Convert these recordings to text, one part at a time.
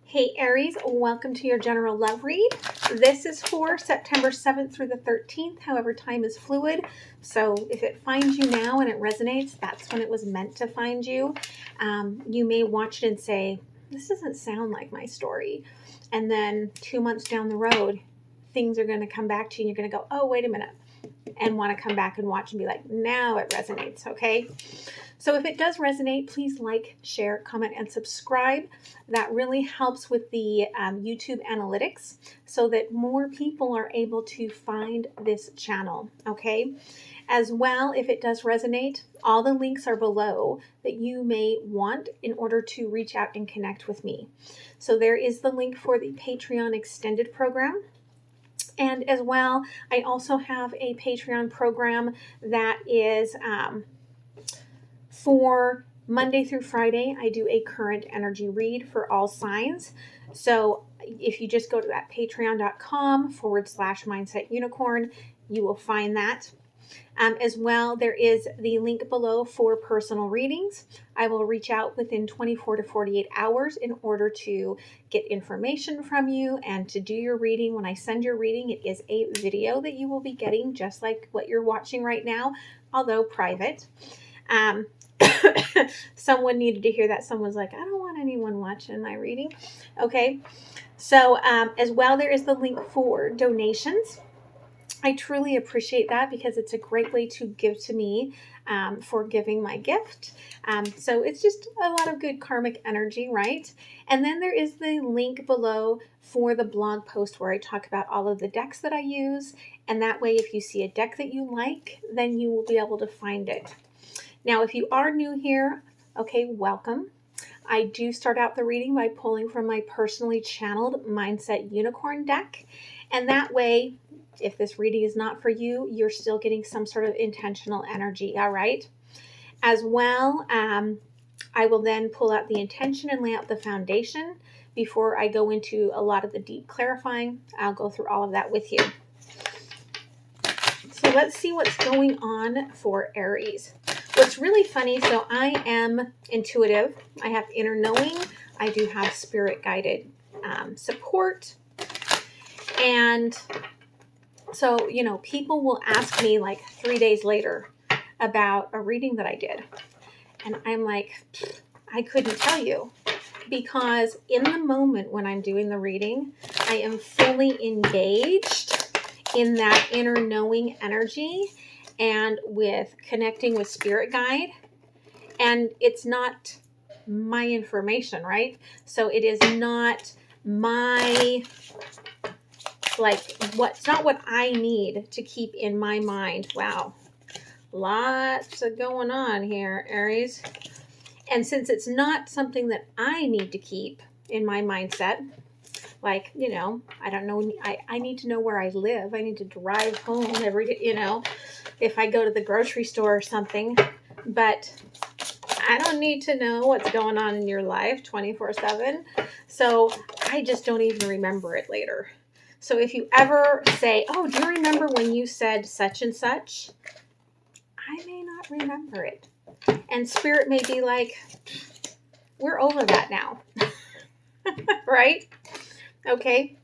Hey Aries, welcome to your general love read. This is for September 7th through the 13th. However, time is fluid. So if it finds you now and it resonates, that's when it was meant to find you. You may watch it and say, this doesn't sound like my story. And then 2 months down the road, things are going to come back to you and you're going to go, oh, wait a minute. And want to come back and watch and be like, now it resonates, okay? So if it does resonate, please like, share, comment, and subscribe. That really helps with the YouTube analytics so that more people are able to find this channel, okay? As well, if it does resonate, all the links are below that you may want in order to reach out and connect with me. So there is the link for the Patreon extended program. And as well, I also have a Patreon program that is for Monday through Friday. I do a current energy read for all signs. So if you just go to that patreon.com/MindsetUnicorn, you will find that. As well, there is the link below for personal readings. I will reach out within 24 to 48 hours in order to get information from you and to do your reading. When I send your reading, it is a video that you will be getting, just like what you're watching right now, although private. Someone needed to hear that. Someone's like, I don't want anyone watching my reading. Okay. So as well, there is the link for donations. I truly appreciate that because it's a great way to give to me for giving my gift. So it's just a lot of good karmic energy, right? And then there is the link below for the blog post where I talk about all of the decks that I use. And that way, if you see a deck that you like, then you will be able to find it. Now, if you are new here, okay, welcome. I do start out the reading by pulling from my personally channeled Mindset Unicorn deck. And that way, if this reading is not for you, you're still getting some sort of intentional energy, all right? As well, I will then pull out the intention and lay out the foundation before I go into a lot of the deep clarifying. I'll go through all of that with you. So let's see what's going on for Aries. What's really funny, so I am intuitive. I have inner knowing. I do have spirit-guided support. And so, you know, people will ask me like 3 days later about a reading that I did. And I'm like, I couldn't tell you. Because in the moment when I'm doing the reading, I am fully engaged in that inner knowing energy and with connecting with spirit guide. And it's not my information, right? So it is not my... it's not what I need to keep in my mind. Wow. Lots of going on here, Aries. And since it's not something that I need to keep in my mindset, like, you know, I don't know, I need to know where I live. I need to drive home every day, you know, if I go to the grocery store or something. But I don't need to know what's going on in your life 24/7. So I just don't even remember it later. So if you ever say, oh, do you remember when you said such and such? I may not remember it. And spirit may be like, we're over that now. Right? Okay.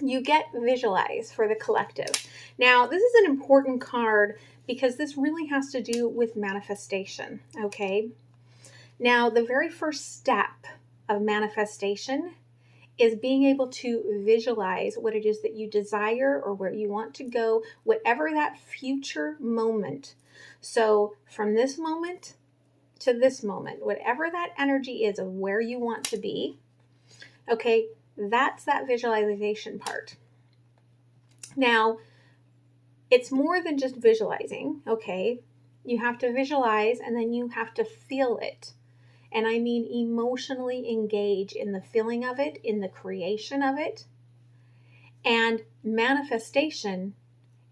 You get visualize for the collective. Now, this is an important card because this really has to do with manifestation. Okay. Now, the very first step of manifestation is being able to visualize what it is that you desire or where you want to go, whatever that future moment. So from this moment to this moment, whatever that energy is of where you want to be, okay, that's that visualization part. Now, it's more than just visualizing, okay? You have to visualize and then you have to feel it. And I mean emotionally engage in the feeling of it, in the creation of it. And manifestation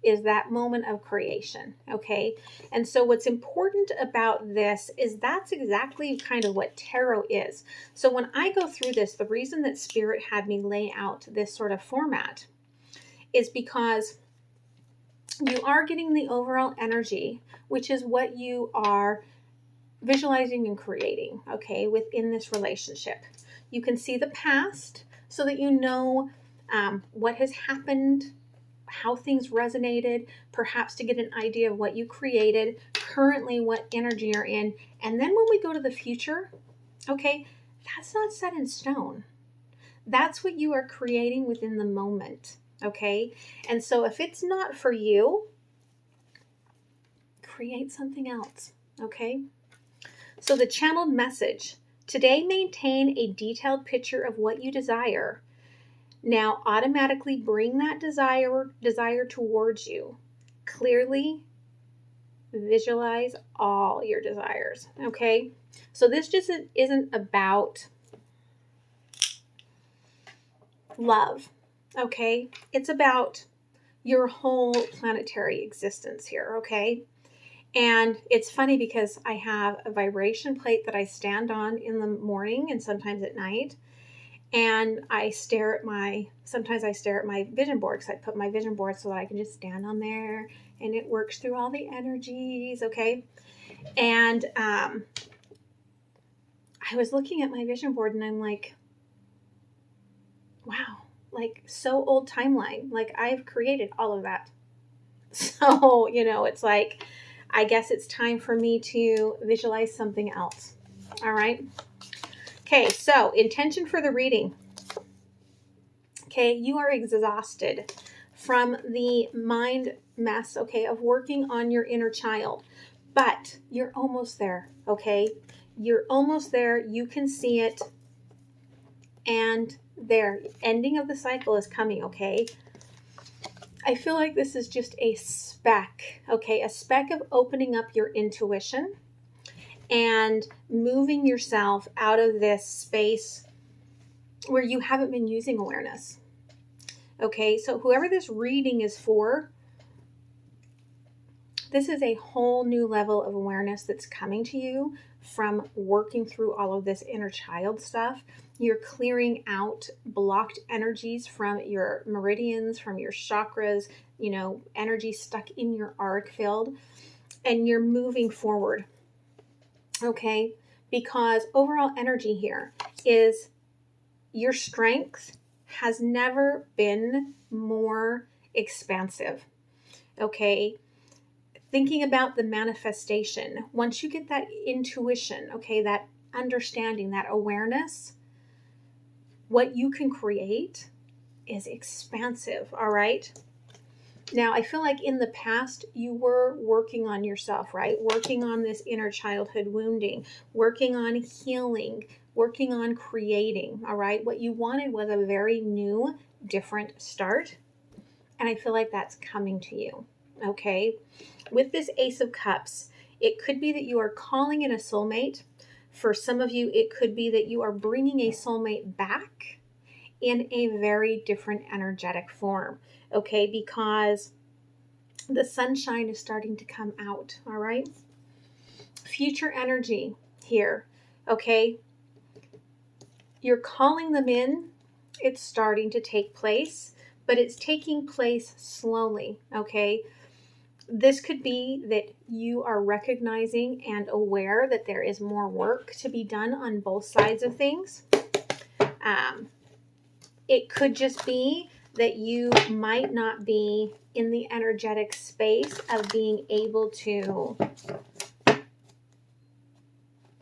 is that moment of creation, okay? And so what's important about this is that's exactly kind of what tarot is. So when I go through this, the reason that Spirit had me lay out this sort of format is because you are getting the overall energy, which is what you are visualizing and creating, okay, within this relationship. You can see the past so that you know what has happened, how things resonated, perhaps to get an idea of what you created, currently what energy you're in. And then when we go to the future, okay, that's not set in stone. That's what you are creating within the moment, okay? And so if it's not for you, create something else, okay? So the channeled message, today maintain a detailed picture of what you desire. Now automatically bring that desire towards you. Clearly visualize all your desires, okay? So this just isn't about love, okay? It's about your whole planetary existence here, okay? And it's funny because I have a vibration plate that I stand on in the morning and sometimes at night. And sometimes I stare at my vision board because I put my vision board so that I can just stand on there and it works through all the energies, okay? And I was looking at my vision board and I'm like, wow, like so old timeline. Like I've created all of that. So, it's like, I guess it's time for me to visualize something else. All right. Okay, so intention for the reading. Okay, you are exhausted from the mind mess, okay, of working on your inner child. But you're almost there, okay? You're almost there. You can see it. And there, ending of the cycle is coming, okay? I feel like this is just a speck, okay? A speck of opening up your intuition and moving yourself out of this space where you haven't been using awareness. Okay, so whoever this reading is for, this is a whole new level of awareness that's coming to you from working through all of this inner child stuff. You're clearing out blocked energies from your meridians, from your chakras, energy stuck in your auric field, and you're moving forward. Okay, because overall energy here is your strength has never been more expansive. Okay, thinking about the manifestation, once you get that intuition, okay, that understanding, that awareness, what you can create is expansive. All right. Now, I feel like in the past, you were working on yourself, right? Working on this inner childhood wounding, working on healing, working on creating, all right? What you wanted was a very new, different start. And I feel like that's coming to you, okay? With this Ace of Cups, it could be that you are calling in a soulmate. For some of you, it could be that you are bringing a soulmate back in a very different energetic form. Okay, because the sunshine is starting to come out, all right? Future energy here, okay? You're calling them in. It's starting to take place, but it's taking place slowly, okay? This could be that you are recognizing and aware that there is more work to be done on both sides of things. It could just be that you might not be in the energetic space of being able to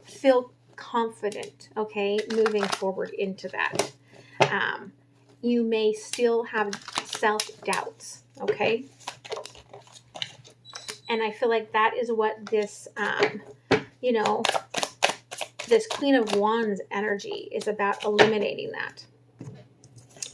feel confident, okay, moving forward into that. You may still have self-doubts, okay? And I feel like that is what this, this Queen of Wands energy is about, eliminating that.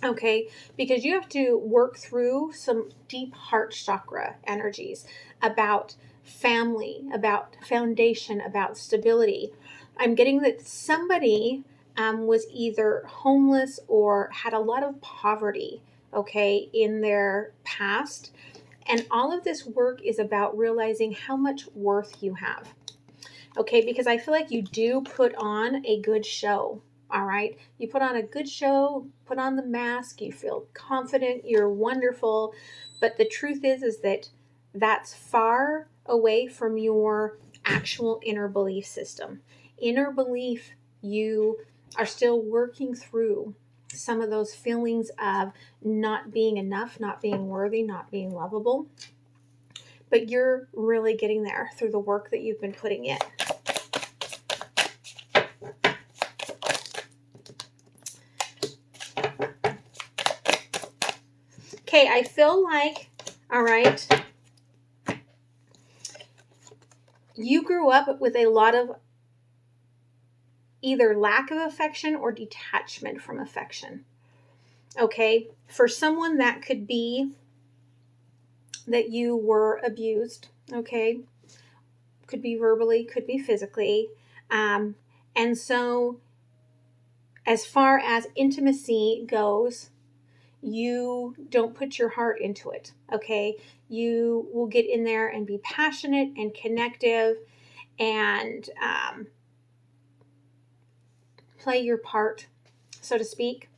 Okay, because you have to work through some deep heart chakra energies about family, about foundation, about stability. I'm getting that somebody was either homeless or had a lot of poverty, okay, in their past. And all of this work is about realizing how much worth you have. Okay, because I feel like you do put on a good show. All right, you put on a good show, put on the mask, you feel confident, you're wonderful. But the truth is that that's far away from your actual inner belief system. Inner belief, you are still working through some of those feelings of not being enough, not being worthy, not being lovable. But you're really getting there through the work that you've been putting in. Okay, I feel like, all right, you grew up with a lot of either lack of affection or detachment from affection. Okay, for someone that could be that you were abused, okay, could be verbally, could be physically. And so as far as intimacy goes, you don't put your heart into it, okay? You will get in there and be passionate and connective and play your part, so to speak.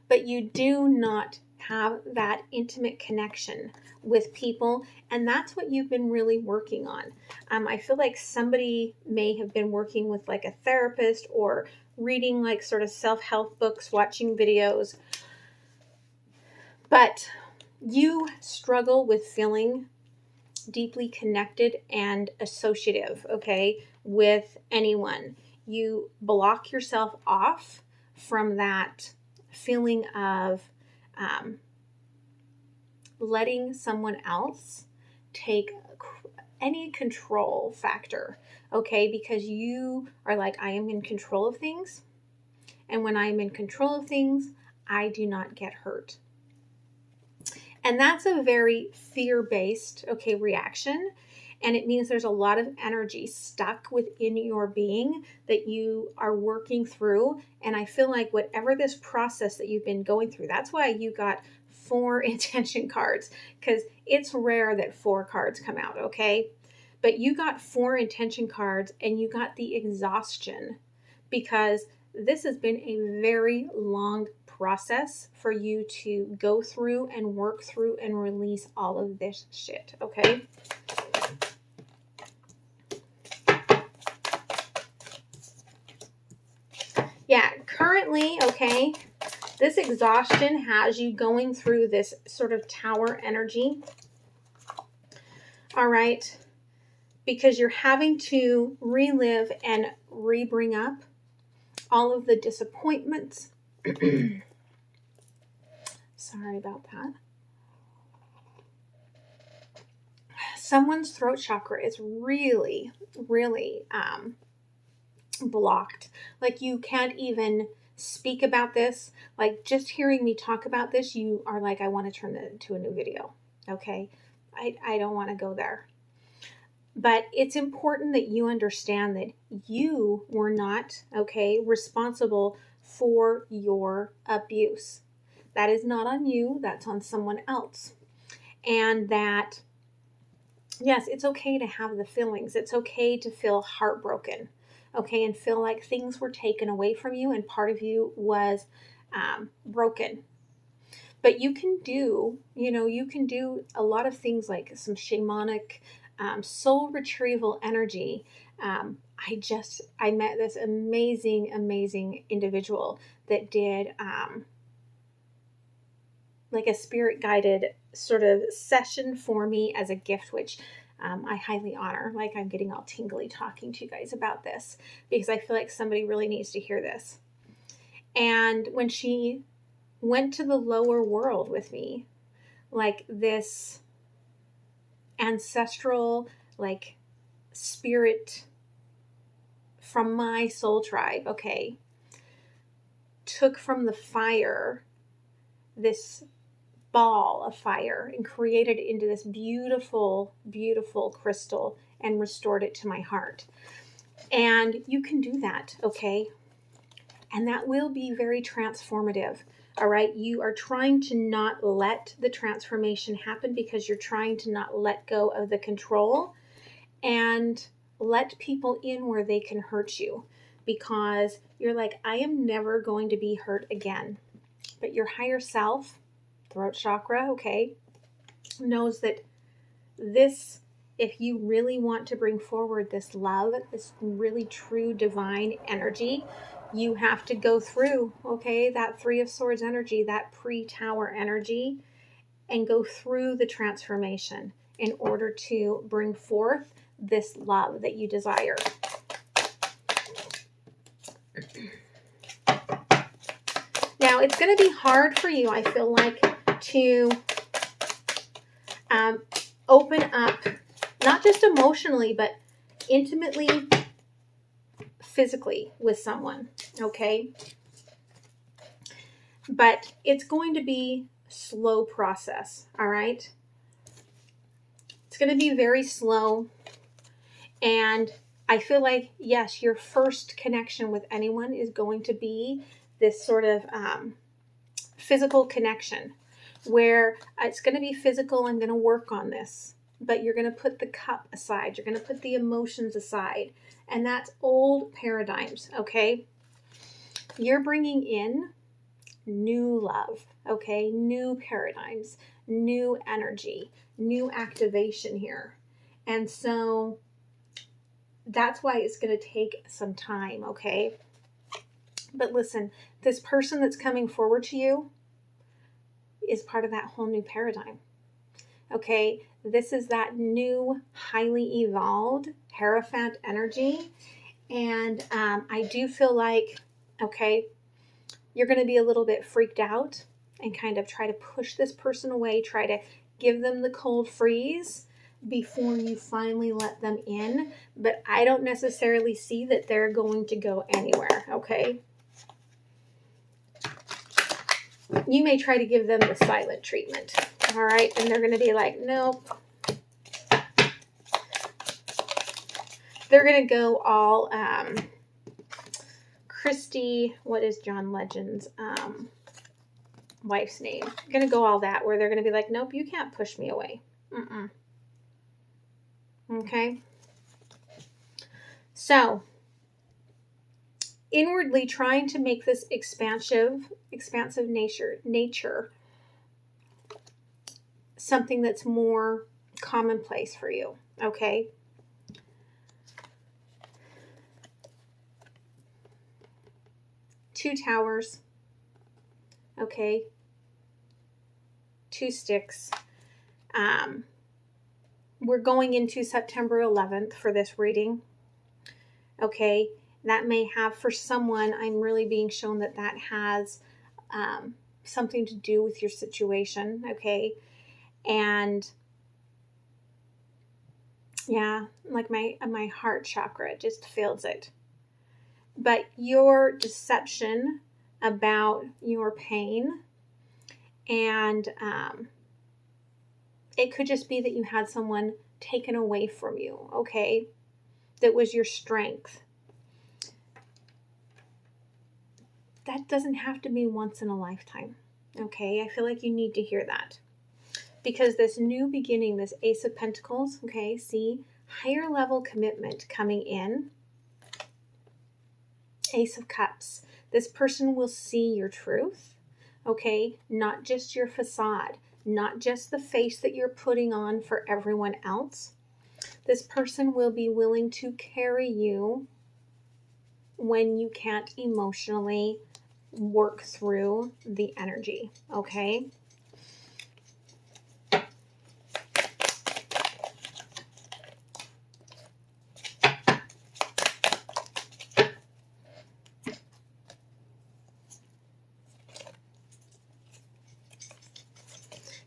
But you do not have that intimate connection with people, and that's what you've been really working on. I feel like somebody may have been working with like a therapist or reading like sort of self-help books, watching videos, but you struggle with feeling deeply connected and associative, okay, with anyone. You block yourself off from that feeling of letting someone else take any control factor, okay, because you are like, I am in control of things, and when I am in control of things, I do not get hurt. And that's a very fear-based, okay, reaction. And it means there's a lot of energy stuck within your being that you are working through. And I feel like whatever this process that you've been going through, that's why you got 4 intention cards, because it's rare that 4 cards come out, okay? But you got 4 intention cards and you got the exhaustion, because this has been a very long process for you to go through and work through and release all of this shit, okay? Yeah, currently, okay, this exhaustion has you going through this sort of tower energy, all right, because you're having to relive and re-bring up all of the disappointments. Sorry about that. Someone's throat chakra is really, really blocked. Like you can't even speak about this. Like just hearing me talk about this, you are like, I want to turn it into a new video. Okay. I don't want to go there. But it's important that you understand that you were not, okay, responsible for your abuse. That is not on you. That's on someone else. And that, yes, it's okay to have the feelings. It's okay to feel heartbroken, okay, and feel like things were taken away from you and part of you was broken. But you can do, you can do a lot of things like some shamanic soul retrieval energy. I met this amazing individual that did like a spirit guided sort of session for me as a gift, which I highly honor. Like I'm getting all tingly talking to you guys about this because I feel like somebody really needs to hear this. And when she went to the lower world with me, like this ancestral, like spirit from my soul tribe, okay, took from the fire this ball of fire and created it into this beautiful, beautiful crystal and restored it to my heart. And you can do that, okay? And that will be very transformative, all right? You are trying to not let the transformation happen because you're trying to not let go of the control and let people in where they can hurt you because you're like, I am never going to be hurt again. But your higher self, throat chakra, okay, knows that this if you really want to bring forward this love, this really true divine energy, you have to go through, okay, that Three of Swords energy, that pre-Tower energy, and go through the transformation in order to bring forth this love that you desire. Now, it's going to be hard for you, I feel like, to open up, not just emotionally, but intimately, physically with someone, okay? But it's going to be a slow process, all right? It's going to be very slow. And I feel like, yes, your first connection with anyone is going to be this sort of physical connection where it's going to be physical. I'm going to work on this, but you're going to put the cup aside. You're going to put the emotions aside. And that's old paradigms, okay? You're bringing in new love, okay? New paradigms, new energy, new activation here. And so that's why it's going to take some time, okay? But listen, this person that's coming forward to you is part of that whole new paradigm, okay? This is that new, highly evolved Hierophant energy. And I do feel like, okay, you're going to be a little bit freaked out and kind of try to push this person away, try to give them the cold freeze before you finally let them in. But I don't necessarily see that they're going to go anywhere, okay? You may try to give them the silent treatment, all right? And they're going to be like, nope. They're going to go all Christy, what is John Legend's wife's name? Going to go all that, where they're going to be like, nope, you can't push me away. Okay? So, inwardly trying to make this expansive nature something that's more commonplace for you, okay? Two towers, okay? Two sticks. We're going into September 11th for this reading, okay? That may have, for someone, I'm really being shown that that has something to do with your situation, okay? And yeah, like my heart chakra just feels it. But your deception about your pain, and it could just be that you had someone taken away from you, okay? That was your strength. That doesn't have to be once in a lifetime, okay? I feel like you need to hear that. Because this new beginning, this Ace of Pentacles, okay, see, higher level commitment coming in. Ace of Cups. This person will see your truth, okay? Not just your facade, not just the face that you're putting on for everyone else. This person will be willing to carry you when you can't emotionally work through the energy, okay?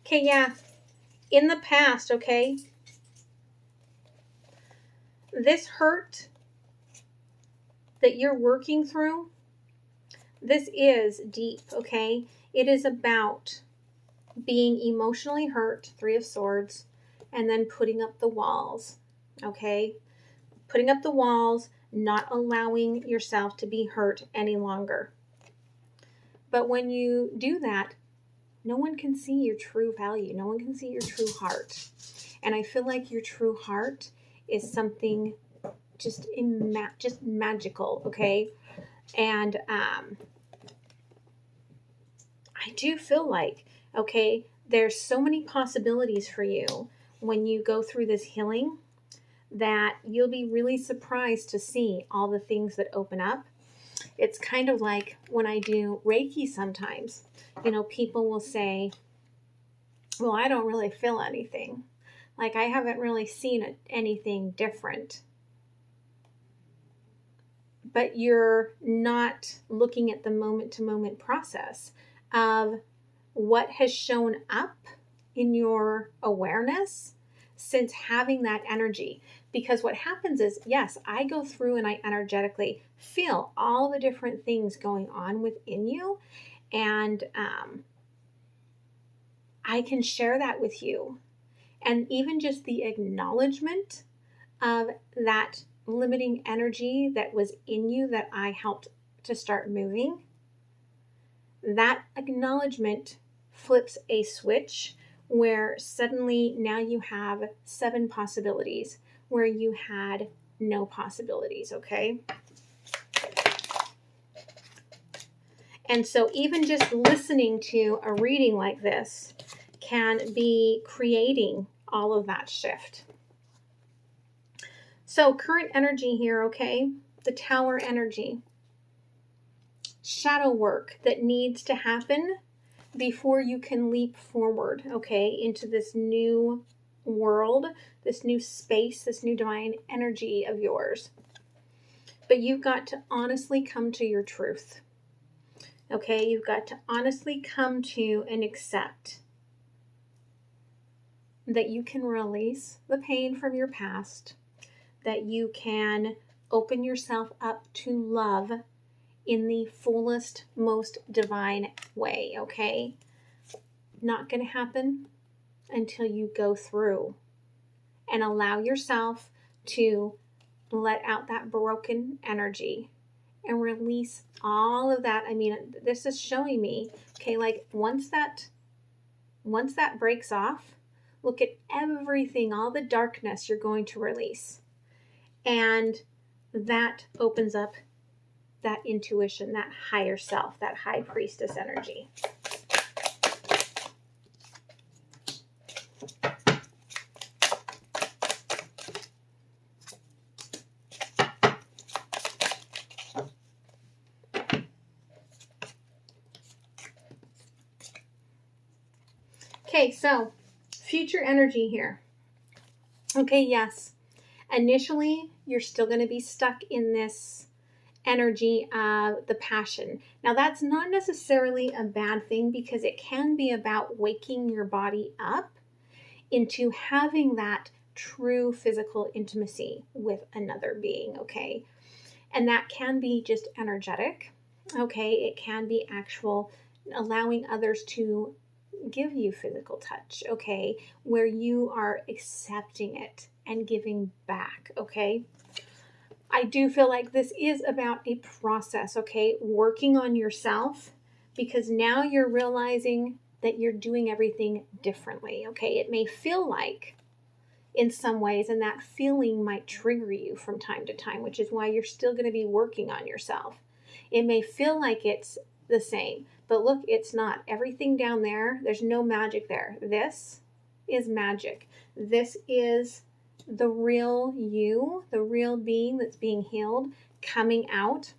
Okay, yeah, in the past, okay, this hurt that you're working through, this is deep, okay? It is about being emotionally hurt, Three of Swords, and then putting up the walls, okay? Putting up the walls, not allowing yourself to be hurt any longer. But when you do that, no one can see your true value. No one can see your true heart. And I feel like your true heart is something just magical, okay? And I do feel like, okay, there's so many possibilities for you when you go through this healing that you'll be really surprised to see all the things that open up. It's kind of like when I do Reiki sometimes, you know, people will say, well, I don't really feel anything. Like I haven't really seen anything different. But you're not looking at the moment-to-moment process of what has shown up in your awareness since having that energy. Because what happens is, yes, I go through and I energetically feel all the different things going on within you. And I can share that with you. And even just the acknowledgement of that limiting energy that was in you that I helped to start moving, that acknowledgement flips a switch where suddenly now you have 7 possibilities where you had no possibilities, okay? And so even just listening to a reading like this can be creating all of that shift. So current energy here, okay? The Tower energy. Shadow work that needs to happen before you can leap forward, okay, into this new world, this new space, this new divine energy of yours. But you've got to honestly come to your truth, okay? You've got to honestly come to and accept that you can release the pain from your past, that you can open yourself up to love in the fullest, most divine way, okay? Not going to happen until you go through and allow yourself to let out that broken energy and release all of that. I mean, this is showing me, okay, like once that breaks off, look at everything, all the darkness you're going to release. And that opens up that intuition, that higher self, that high priestess energy. Okay, so future energy here. Okay, yes. Initially, you're still going to be stuck in this energy of the passion. Now, that's not necessarily a bad thing because it can be about waking your body up into having that true physical intimacy with another being, okay? And that can be just energetic, okay? It can be actual, allowing others to give you physical touch, okay? Where you are accepting it and giving back, okay? I do feel like this is about a process, okay? Working on yourself, because now you're realizing that you're doing everything differently, okay? It may feel like in some ways, and that feeling might trigger you from time to time, which is why you're still going to be working on yourself. It may feel like it's the same, but look, it's not. Everything down there, there's no magic there. This is magic. This is the real you, the real being that's being healed, coming out.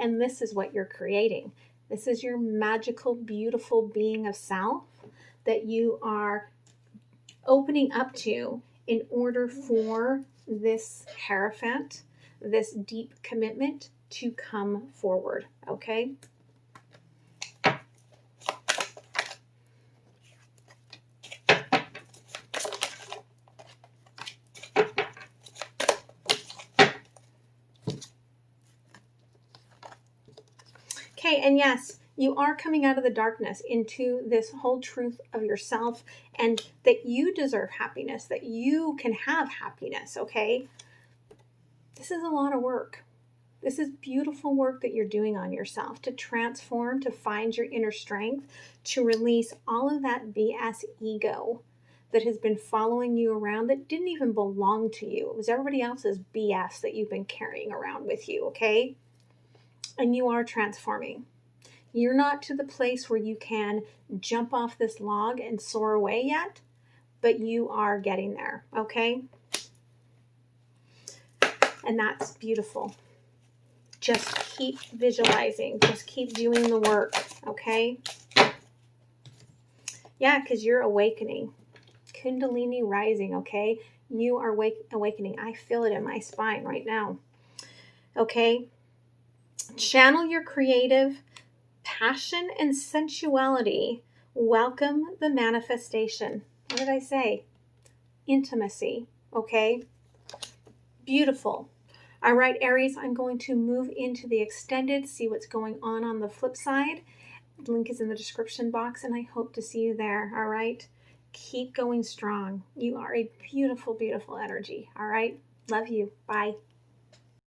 And this is what you're creating. This is your magical, beautiful being of self that you are opening up to in order for this Hierophant, this deep commitment to come forward, okay? Okay, and yes, you are coming out of the darkness into this whole truth of yourself and that you deserve happiness, that you can have happiness, okay? This is a lot of work. This is beautiful work that you're doing on yourself to transform, to find your inner strength, to release all of that BS ego that has been following you around that didn't even belong to you. It was everybody else's BS that you've been carrying around with you, okay? And you are transforming. You're not to the place where you can jump off this log and soar away yet, but you are getting there, okay? And that's beautiful. Just keep visualizing. Just keep doing the work, okay? Yeah, because you're awakening. Kundalini rising, okay? You are awakening. I feel it in my spine right now, okay? Channel your creative passion and sensuality. Welcome the manifestation. What did I say? Intimacy, okay? Beautiful. All right, Aries, I'm going to move into the extended, see what's going on the flip side. The link is in the description box, and I hope to see you there, all right? Keep going strong. You are a beautiful, beautiful energy, all right? Love you. Bye.